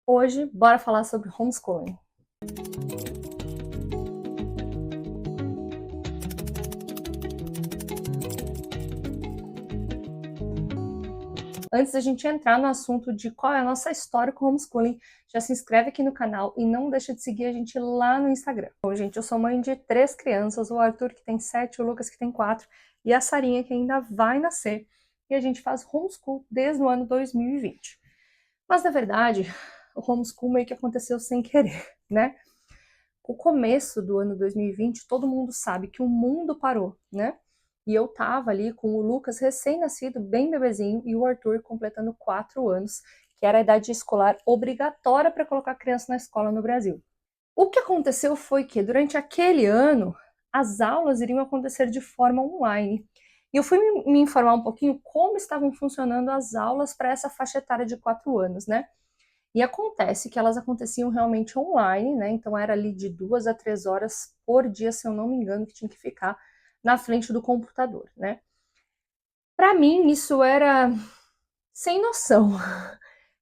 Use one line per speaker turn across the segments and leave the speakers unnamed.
Hoje, bora falar sobre homeschooling. Antes da gente entrar no assunto de qual é a nossa história com homeschooling, já se inscreve aqui no canal e não deixa de seguir a gente lá no Instagram. Bom, gente, eu sou mãe de 3 crianças, o Arthur que tem 7, o Lucas que tem 4 e a Sarinha que ainda vai nascer. E a gente faz homeschool desde o ano 2020. Mas, na verdade, o homeschool meio que aconteceu sem querer, né? O começo do ano 2020, todo mundo sabe que o mundo parou, né? E eu tava ali com o Lucas recém-nascido, bem bebezinho, e o Arthur completando 4 anos, que era a idade escolar obrigatória para colocar a criança na escola no Brasil. O que aconteceu foi que, durante aquele ano, as aulas iriam acontecer de forma online. E eu fui me informar um pouquinho como estavam funcionando as aulas para essa faixa etária de 4 anos, né? E acontece que elas aconteciam realmente online, né? Então era ali de 2 a 3 horas por dia, se eu não me engano, que tinha que ficar na frente do computador, né? Para mim, isso era sem noção.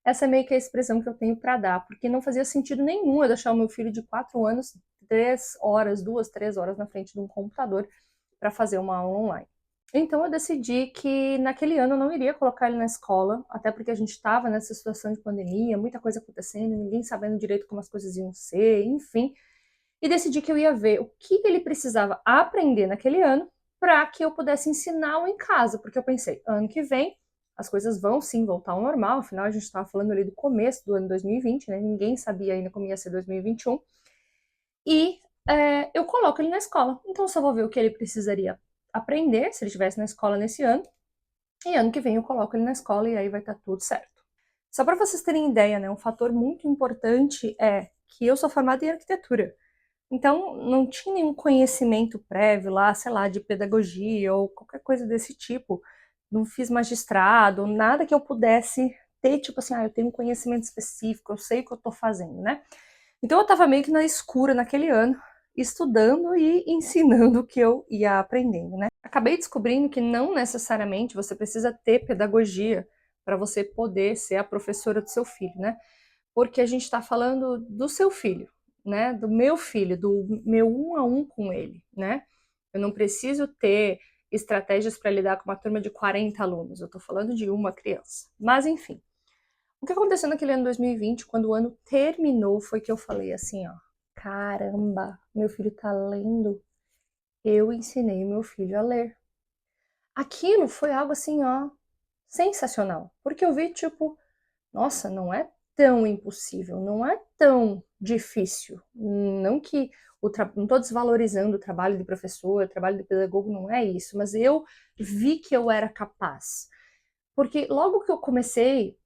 Essa é meio que a expressão que eu tenho para dar, porque não fazia sentido nenhum eu deixar o meu filho de 4 anos 3 horas, 2, 3 horas na frente de um computador para fazer uma aula online. Então eu decidi que naquele ano eu não iria colocar ele na escola, até porque a gente estava nessa situação de pandemia, muita coisa acontecendo, ninguém sabendo direito como as coisas iam ser, enfim. E decidi que eu ia ver o que ele precisava aprender naquele ano para que eu pudesse ensiná-lo em casa, porque eu pensei, ano que vem as coisas vão sim voltar ao normal, afinal a gente estava falando ali do começo do ano 2020, né? Ninguém sabia ainda como ia ser 2021. E eu coloco ele na escola. Então eu só vou ver o que ele precisaria aprender, se ele estivesse na escola nesse ano, e ano que vem eu coloco ele na escola e aí vai estar tudo certo. Só para vocês terem ideia, né, um fator muito importante é que eu sou formada em arquitetura. Então, não tinha nenhum conhecimento prévio lá, sei lá, de pedagogia ou qualquer coisa desse tipo. Não fiz magistrado, nada que eu pudesse ter, tipo assim, eu tenho um conhecimento específico, eu sei o que eu tô fazendo, né? Então eu tava meio que na escura naquele ano, estudando e ensinando o que eu ia aprendendo, né? Acabei descobrindo que não necessariamente você precisa ter pedagogia para você poder ser a professora do seu filho, né? Porque a gente está falando do seu filho, né? Do meu filho, do meu um a um com ele, né? Eu não preciso ter estratégias para lidar com uma turma de 40 alunos, eu estou falando de uma criança. Mas enfim, o que aconteceu naquele ano 2020, quando o ano terminou, foi que eu falei assim, ó, caramba, meu filho tá lendo, eu ensinei meu filho a ler. Aquilo foi algo assim, ó, sensacional, porque eu vi, tipo, nossa, não é tão impossível, não é tão difícil. Não que não estou desvalorizando o trabalho de professor, o trabalho de pedagogo, não é isso, mas eu vi que eu era capaz. Porque logo que eu comecei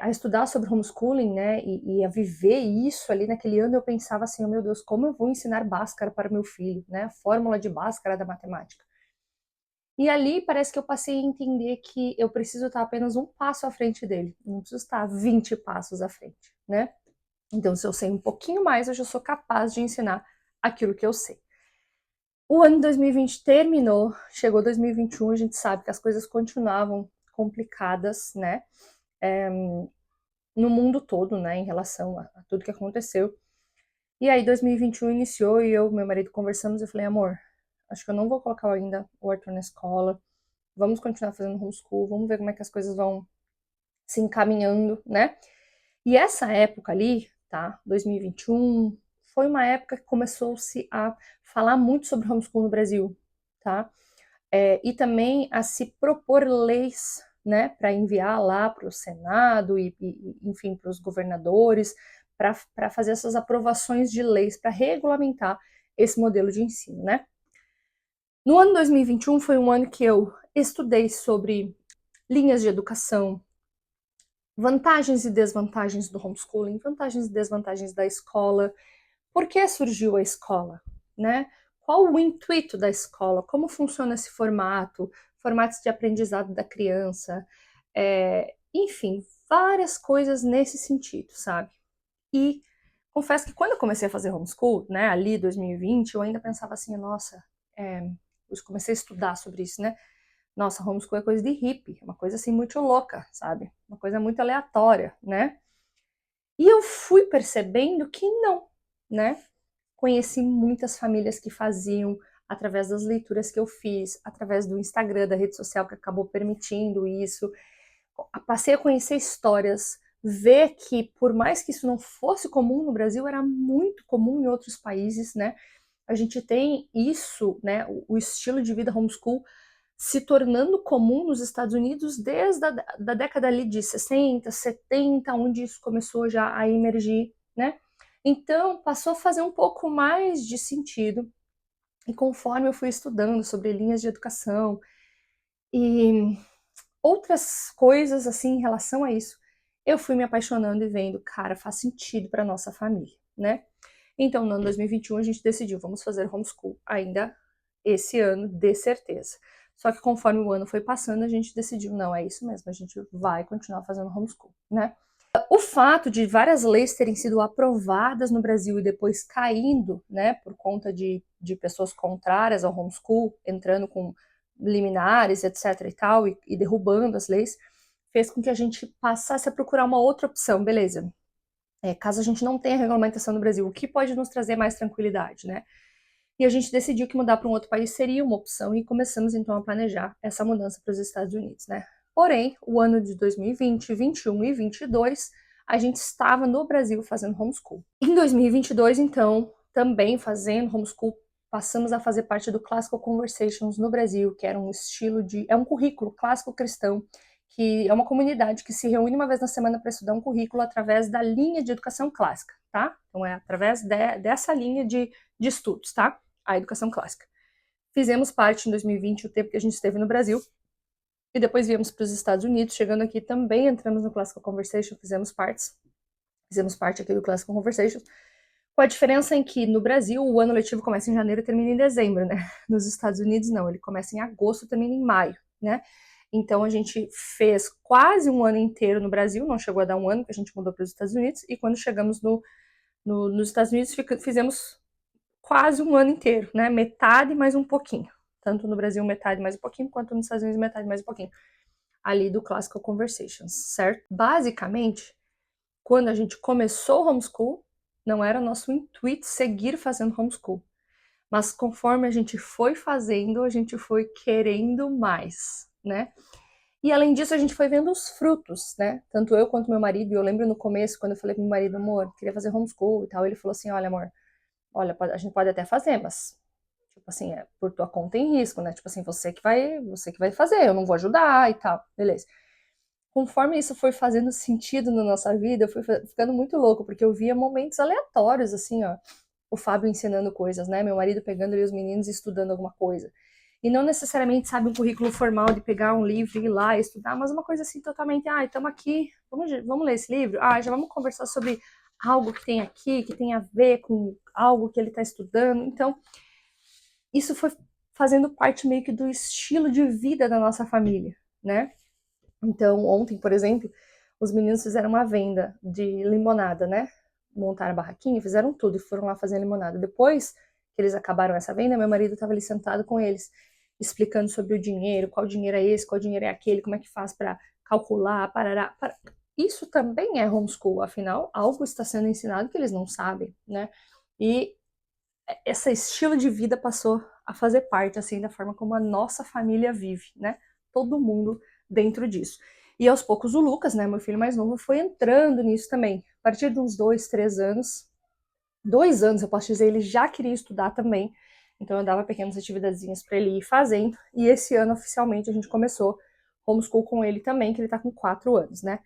a estudar sobre homeschooling, né, e a viver isso ali naquele ano, eu pensava assim, oh, meu Deus, como eu vou ensinar Bhaskara para meu filho, né, a fórmula de Bhaskara da matemática. E ali parece que eu passei a entender que eu preciso estar apenas um passo à frente dele, não preciso estar 20 passos à frente, né? Então, se eu sei um pouquinho mais, eu já sou capaz de ensinar aquilo que eu sei. O ano 2020 terminou, chegou 2021, a gente sabe que as coisas continuavam complicadas, né? É, no mundo todo, né? Em relação a tudo que aconteceu. E aí 2021 iniciou e eu e meu marido conversamos e eu falei, amor, acho que eu não vou colocar ainda o Arthur na escola, vamos continuar fazendo homeschool, vamos ver como é que as coisas vão se encaminhando, né? E essa época ali, tá, 2021, foi uma época que começou-se a falar muito sobre homeschool no Brasil, tá? E também a se propor leis, né, para enviar lá para o Senado enfim, para os governadores, para fazer essas aprovações de leis para regulamentar esse modelo de ensino, né? No ano 2021 foi um ano que eu estudei sobre linhas de educação, vantagens e desvantagens do homeschooling, vantagens e desvantagens da escola, por que surgiu a escola, né? Qual o intuito da escola, como funciona esse formato, formatos de aprendizado da criança, enfim, várias coisas nesse sentido, sabe? E confesso que quando eu comecei a fazer homeschool, né, ali 2020, eu ainda pensava assim, nossa, eu comecei a estudar sobre isso, né? Nossa, homeschool é coisa de hippie, uma coisa assim muito louca, sabe? Uma coisa muito aleatória, né? E eu fui percebendo que não, né? Conheci muitas famílias que faziam, através das leituras que eu fiz, através do Instagram, da rede social que acabou permitindo isso. Passei a conhecer histórias, ver que por mais que isso não fosse comum no Brasil, era muito comum em outros países, né? A gente tem isso, né? O estilo de vida homeschool se tornando comum nos Estados Unidos desde a da década ali de 60, 70, onde isso começou já a emergir, né? Então, passou a fazer um pouco mais de sentido. E conforme eu fui estudando sobre linhas de educação e outras coisas assim em relação a isso, eu fui me apaixonando e vendo, cara, faz sentido para nossa família, né? Então, no ano 2021, a gente decidiu, vamos fazer homeschool ainda esse ano, de certeza. Só que conforme o ano foi passando, a gente decidiu, não, é isso mesmo, a gente vai continuar fazendo homeschool, né? O fato de várias leis terem sido aprovadas no Brasil e depois caindo, né, por conta de pessoas contrárias ao homeschool, entrando com liminares, etc e tal, e derrubando as leis, fez com que a gente passasse a procurar uma outra opção, beleza. Caso a gente não tenha regulamentação no Brasil, o que pode nos trazer mais tranquilidade, né? E a gente decidiu que mudar para um outro país seria uma opção e começamos então a planejar essa mudança para os Estados Unidos, né? Porém, o ano de 2020, 21 e 22, a gente estava no Brasil fazendo homeschool. Em 2022, então, também fazendo homeschool, passamos a fazer parte do Classical Conversations no Brasil, que era um estilo de... é um currículo clássico cristão, que é uma comunidade que se reúne uma vez na semana para estudar um currículo através da linha de educação clássica, tá? Então é através dessa linha de estudos, tá? A educação clássica. Fizemos parte em 2020, o tempo que a gente esteve no Brasil, e depois viemos para os Estados Unidos. Chegando aqui também entramos no Classical Conversation, fizemos parte aqui do Classical Conversation, com a diferença em que no Brasil o ano letivo começa em janeiro e termina em dezembro, né? Nos Estados Unidos não, ele começa em agosto e termina em maio, né? Então a gente fez quase um ano inteiro no Brasil, não chegou a dar um ano, porque a gente mudou para os Estados Unidos, e quando chegamos nos Estados Unidos fizemos quase um ano inteiro, né? Metade mais um pouquinho. Tanto no Brasil metade mais um pouquinho, quanto nos Estados Unidos metade mais um pouquinho. Ali do Classical Conversations, certo? Basicamente, quando a gente começou o homeschool, não era nosso intuito seguir fazendo homeschool. Mas conforme a gente foi fazendo, a gente foi querendo mais, né? E além disso, a gente foi vendo os frutos, né? Tanto eu quanto meu marido. E eu lembro no começo, quando eu falei pro meu marido, amor, queria fazer homeschool e tal, ele falou assim, olha, amor, olha, a gente pode até fazer, mas tipo assim, por tua conta em risco, né? Tipo assim, você que vai fazer, eu não vou ajudar e tal, beleza. Conforme isso foi fazendo sentido na nossa vida, eu fui ficando muito louco, porque eu via momentos aleatórios, assim, ó, o Fábio ensinando coisas, né? Meu marido pegando ali os meninos e estudando alguma coisa. E não necessariamente, sabe, um currículo formal de pegar um livro e ir lá e estudar, mas uma coisa assim totalmente, estamos aqui, vamos ler esse livro? Já vamos conversar sobre algo que tem aqui, que tem a ver com algo que ele está estudando. Então, isso foi fazendo parte meio que do estilo de vida da nossa família, né? Então, ontem, por exemplo, os meninos fizeram uma venda de limonada, né? Montaram a barraquinha, fizeram tudo e foram lá fazer limonada. Depois que eles acabaram essa venda, meu marido estava ali sentado com eles, explicando sobre o dinheiro, qual dinheiro é esse, qual dinheiro é aquele, como é que faz para calcular, parará. Isso também é homeschool, afinal, algo está sendo ensinado que eles não sabem, né? E esse estilo de vida passou a fazer parte, assim, da forma como a nossa família vive, né? Todo mundo dentro disso. E aos poucos o Lucas, né, meu filho mais novo, foi entrando nisso também. A partir de uns 2 anos, eu posso dizer, ele já queria estudar também. Então eu dava pequenas atividadezinhas para ele ir fazendo. E esse ano, oficialmente, a gente começou homeschool com ele também, que ele tá com 4 anos, né?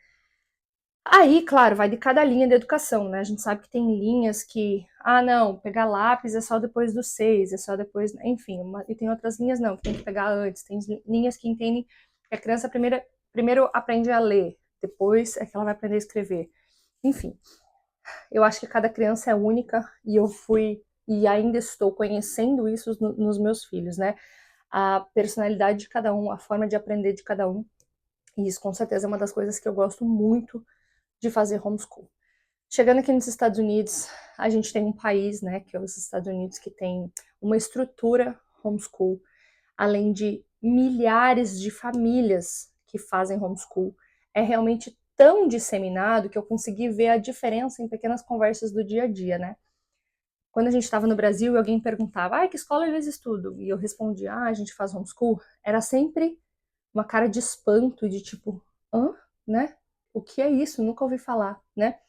Aí, claro, vai de cada linha de educação, né? A gente sabe que tem linhas que, não, pegar lápis é só depois dos 6, é só depois, enfim, e tem outras linhas não, que tem que pegar antes, tem linhas que entendem que a criança primeiro aprende a ler, depois é que ela vai aprender a escrever. Enfim, eu acho que cada criança é única e eu fui e ainda estou conhecendo isso nos meus filhos, né? A personalidade de cada um, a forma de aprender de cada um. E isso com certeza é uma das coisas que eu gosto muito de fazer homeschool. Chegando aqui nos Estados Unidos, a gente tem um país, né, que é os Estados Unidos, que tem uma estrutura homeschool, além de milhares de famílias que fazem homeschool. É realmente tão disseminado que eu consegui ver a diferença em pequenas conversas do dia a dia, né? Quando a gente estava no Brasil e alguém perguntava, que escola eles estudam? E eu respondia, a gente faz homeschool. Era sempre uma cara de espanto, de tipo, hã? Né? O que é isso? Nunca ouvi falar, né?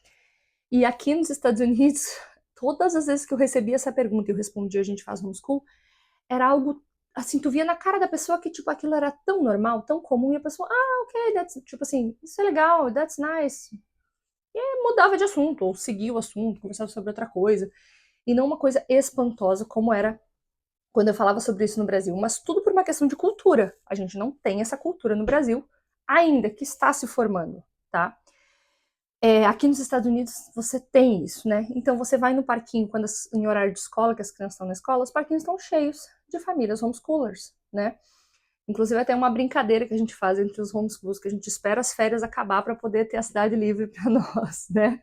E aqui nos Estados Unidos, todas as vezes que eu recebia essa pergunta e eu respondia, a gente faz homeschool, era algo, assim, tu via na cara da pessoa que, tipo, aquilo era tão normal, tão comum, e a pessoa, ok, that's, tipo assim, isso é legal, that's nice. E mudava de assunto, ou seguia o assunto, conversava sobre outra coisa. E não uma coisa espantosa como era quando eu falava sobre isso no Brasil, mas tudo por uma questão de cultura. A gente não tem essa cultura no Brasil ainda, que está se formando, tá? Aqui nos Estados Unidos você tem isso, né? Então você vai no parquinho quando em horário de escola, que as crianças estão na escola, os parquinhos estão cheios de famílias homeschoolers, né? Inclusive até uma brincadeira que a gente faz entre os homeschools, que a gente espera as férias acabar para poder ter a cidade livre para nós, né?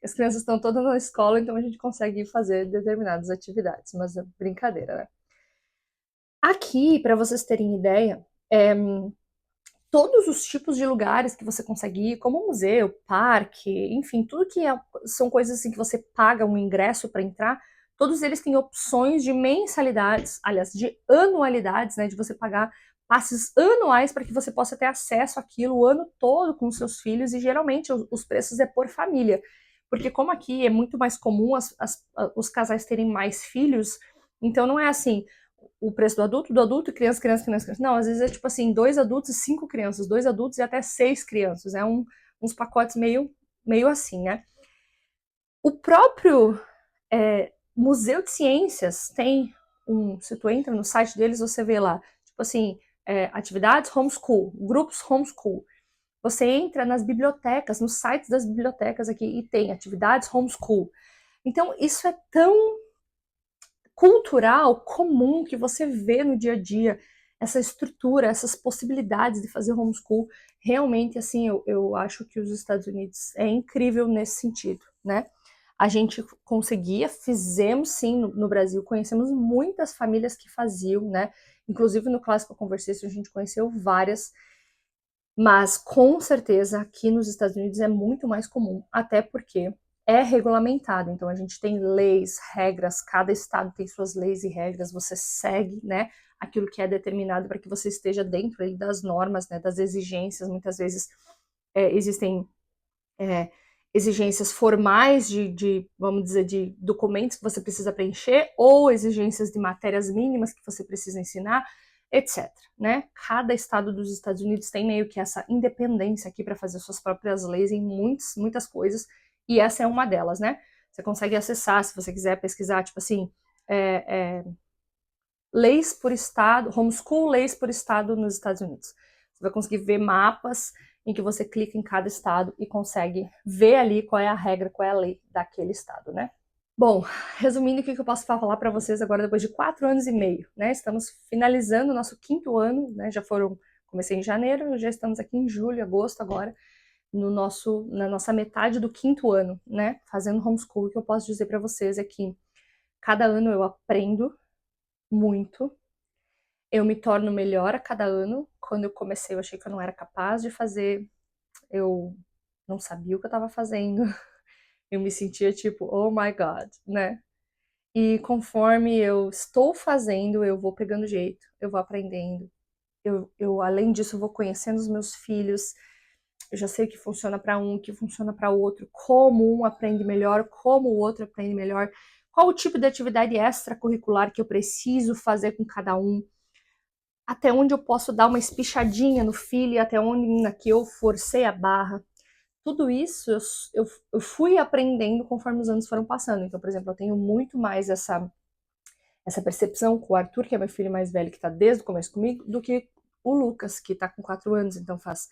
As crianças estão todas na escola, então a gente consegue fazer determinadas atividades, mas é brincadeira, né? Aqui, para vocês terem ideia, todos os tipos de lugares que você consegue ir, como museu, parque, enfim, tudo que são coisas assim que você paga um ingresso para entrar, todos eles têm opções de mensalidades, aliás, de anualidades, né, de você pagar passes anuais para que você possa ter acesso àquilo o ano todo com seus filhos, e geralmente os preços é por família, porque como aqui é muito mais comum os casais terem mais filhos, então não é assim, o preço do adulto, criança, criança, criança, criança. Não, às vezes é tipo assim, 2 adultos e 5 crianças, 2 adultos e até 6 crianças. É uns pacotes meio assim, né? O próprio Museu de Ciências tem se tu entra no site deles, você vê lá, tipo assim, atividades homeschool, grupos homeschool. Você entra nas bibliotecas, nos sites das bibliotecas aqui e tem atividades homeschool. Então, isso é tão cultural, comum, que você vê no dia a dia, essa estrutura, essas possibilidades de fazer homeschool, realmente, assim, eu acho que os Estados Unidos é incrível nesse sentido, né? A gente conseguia, fizemos sim no Brasil, conhecemos muitas famílias que faziam, né? Inclusive no Classical Conversation a gente conheceu várias, mas com certeza aqui nos Estados Unidos é muito mais comum, até porque é regulamentado. Então a gente tem leis, regras, cada estado tem suas leis e regras, você segue, né, aquilo que é determinado para que você esteja dentro aí das normas, né, das exigências. Muitas vezes existem exigências formais vamos dizer, de documentos que você precisa preencher, ou exigências de matérias mínimas que você precisa ensinar, etc. Né? Cada estado dos Estados Unidos tem meio que essa independência aqui para fazer suas próprias leis em muitas coisas, e essa é uma delas, né? Você consegue acessar, se você quiser pesquisar, tipo assim, leis por estado, homeschool leis por estado nos Estados Unidos. Você vai conseguir ver mapas em que você clica em cada estado e consegue ver ali qual é a regra, qual é a lei daquele estado, né? Bom, resumindo, o que eu posso falar para vocês agora depois de 4 anos e meio, né? Estamos finalizando o nosso 5º ano, né? Comecei em janeiro, já estamos aqui em julho, agosto agora, na nossa metade do 5º ano, né? Fazendo homeschool. O que eu posso dizer para vocês é que cada ano eu aprendo muito, eu me torno melhor a cada ano. Quando eu comecei, eu achei que eu não era capaz de fazer, eu não sabia o que eu estava fazendo, eu me sentia tipo, oh my god, né? E conforme eu estou fazendo, eu vou pegando jeito, eu vou aprendendo. Além disso, eu vou conhecendo os meus filhos, eu já sei o que funciona para um, o que funciona para outro, como um aprende melhor, como o outro aprende melhor, qual o tipo de atividade extracurricular que eu preciso fazer com cada um, até onde eu posso dar uma espichadinha no filho, até onde aqui eu forcei a barra. Tudo isso eu fui aprendendo conforme os anos foram passando. Então, por exemplo, eu tenho muito mais essa percepção com o Arthur, que é meu filho mais velho, que está desde o começo comigo, do que o Lucas, que está com 4 anos. Então faz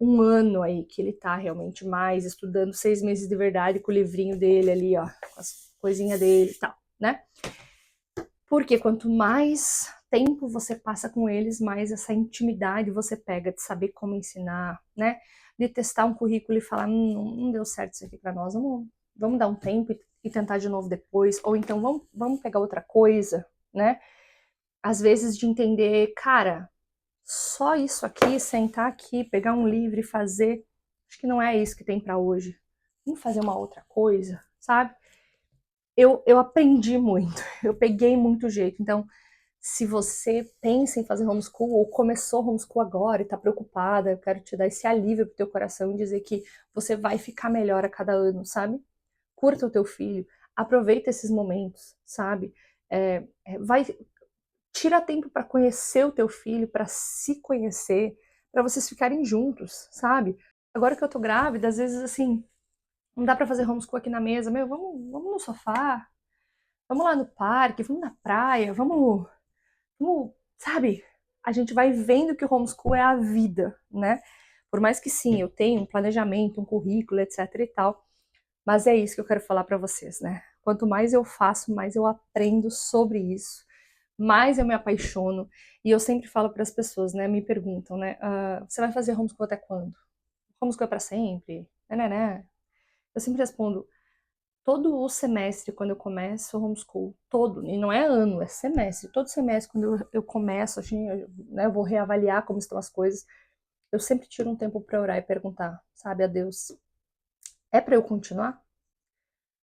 1 ano aí que ele está realmente mais estudando, 6 meses de verdade, com o livrinho dele ali, ó, com as coisinhas dele e tal, né? Porque quanto mais tempo você passa com eles, mais essa intimidade você pega de saber como ensinar, né? De testar um currículo e falar, não deu certo isso aqui para nós, vamos dar um tempo e tentar de novo depois, ou então vamos pegar outra coisa, né? Às vezes de entender, cara, só isso aqui, sentar aqui, pegar um livro e fazer, Acho que não é isso que tem pra hoje. Vamos fazer uma outra coisa, sabe? Eu aprendi muito, eu peguei muito jeito. Então, se você pensa em fazer homeschool ou começou homeschool agora e tá preocupada, eu quero te dar esse alívio pro teu coração e dizer que você vai ficar melhor a cada ano, sabe? Curta o teu filho, aproveita esses momentos, sabe? Vai, tira tempo para conhecer o teu filho, para se conhecer, para vocês ficarem juntos, sabe? Agora que eu tô grávida, às vezes assim, não dá para fazer homeschool aqui na mesa, meu, vamos no sofá, vamos lá no parque, vamos na praia, vamos, sabe? A gente vai vendo que o homeschool é a vida, né? Por mais que sim, eu tenha um planejamento, um currículo, etc e tal, mas é isso que eu quero falar para vocês, né? Quanto mais eu faço, mais eu aprendo sobre isso, mais eu me apaixono. E eu sempre falo para as pessoas, né? Me perguntam, né? Você vai fazer homeschool até quando? Homeschool é para sempre? Né? Eu sempre respondo, todo o semestre, quando eu começo o homeschool, todo, e não é ano, é semestre, todo semestre, quando eu começo, assim, eu vou reavaliar como estão as coisas, eu sempre tiro um tempo para orar e perguntar, sabe, a Deus, é para eu continuar?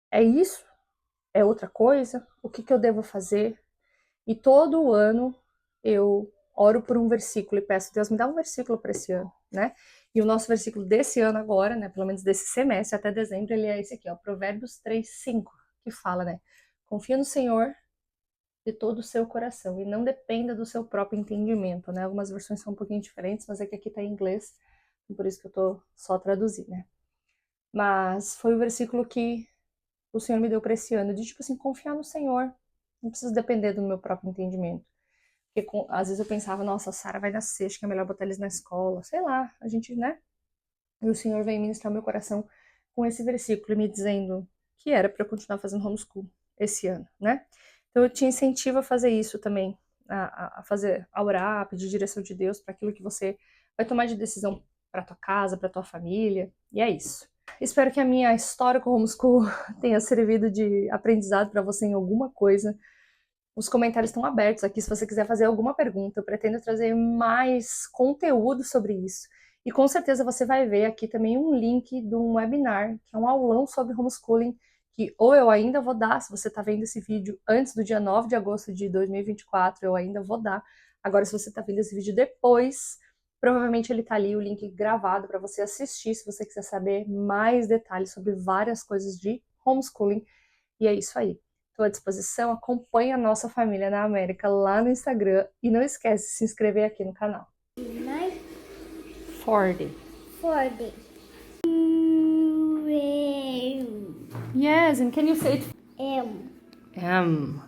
É isso? É outra coisa? O que eu devo fazer? E todo ano eu oro por um versículo e peço, Deus, me dá um versículo para esse ano, né? E o nosso versículo desse ano agora, né, pelo menos desse semestre até dezembro, ele é esse aqui, ó, Provérbios 3:5, que fala, né? Confia no Senhor de todo o seu coração e não dependa do seu próprio entendimento, né? Algumas versões são um pouquinho diferentes, mas é que aqui tá em inglês, por isso que eu tô só traduzindo, né? Mas foi o versículo que o Senhor me deu para esse ano, de tipo assim, confiar no Senhor. Não preciso depender do meu próprio entendimento. Porque às vezes eu pensava, nossa, a Sara vai nascer, acho que é melhor botar eles na escola. Sei lá, a gente, né? E o Senhor veio ministrar meu coração com esse versículo, me dizendo que era para eu continuar fazendo homeschool esse ano, né? Então eu te incentivo a fazer isso também, a fazer, a orar, a pedir direção de Deus para aquilo que você vai tomar de decisão para tua casa, para tua família. E é isso. Espero que a minha história com o homeschool tenha servido de aprendizado para você em alguma coisa. Os comentários estão abertos aqui se você quiser fazer alguma pergunta. Eu pretendo trazer mais conteúdo sobre isso. E com certeza você vai ver aqui também um link de um webinar, que é um aulão sobre homeschooling, que ou eu ainda vou dar, se você está vendo esse vídeo antes do dia 9 de agosto de 2024, eu ainda vou dar. Agora, se você está vendo esse vídeo depois, provavelmente ele está ali, o link gravado para você assistir, se você quiser saber mais detalhes sobre várias coisas de homeschooling. E é isso aí. Estou à disposição, acompanhe a nossa família na América lá no Instagram e não esquece de se inscrever aqui no canal. 40.
40.
Yes, and can you say it?
M.
M.